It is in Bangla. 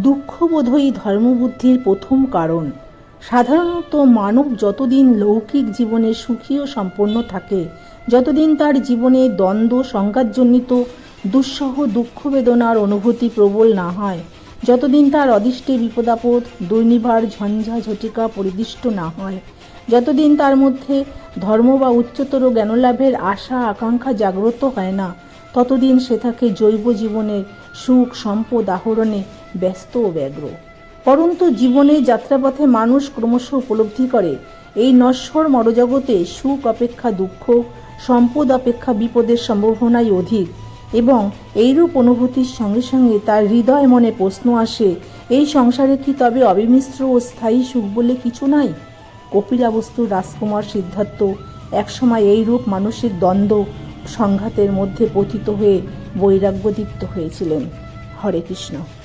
দুঃখবোধই ধর্মবুদ্ধির প্রথম কারণ। সাধারণত মানব যতদিন লৌকিক জীবনে সুখী ও সম্পন্ন থাকে, যতদিন তার জীবনে দ্বন্দ্ব সংঘাতজনিত দুঃসহ দুঃখ বেদনার অনুভূতি প্রবল না হয়, যতদিন তার অদৃষ্টে বিপদাপদ দুর্নিবার ঝঞ্ঝা ঝটিকা পরিদৃষ্ট না হয়, যতদিন তার মধ্যে ধর্ম বা উচ্চতর জ্ঞানলাভের আশা আকাঙ্ক্ষা জাগ্রত হয় না, ততদিন সে থাকে জৈব জীবনের সুখ সম্পদ আহরণে ব্যস্ত ও ব্যগ্র। পরন্তু জীবনের যাত্রাপথে মানুষ ক্রমশ উপলব্ধি করে এই নশ্বর মরজগতে সুখ অপেক্ষা দুঃখ, সম্পদ অপেক্ষা বিপদের সম্ভাবনাই অধিক, এবং এইরূপ অনুভূতির সঙ্গে সঙ্গে তার হৃদয় মনে প্রশ্ন আসে, এই সংসারে কি তবে অবিমিশ্র ও স্থায়ী সুখ বলে কিছু নাই? কপিলাবস্তুর রাজকুমার সিদ্ধার্থ একসময় এইরূপ মানসিক দ্বন্দ্ব সংঘাতের মধ্যে পতিত হয়ে বৈরাগ্যদীপ্ত হয়েছিলেন। হরে কৃষ্ণ।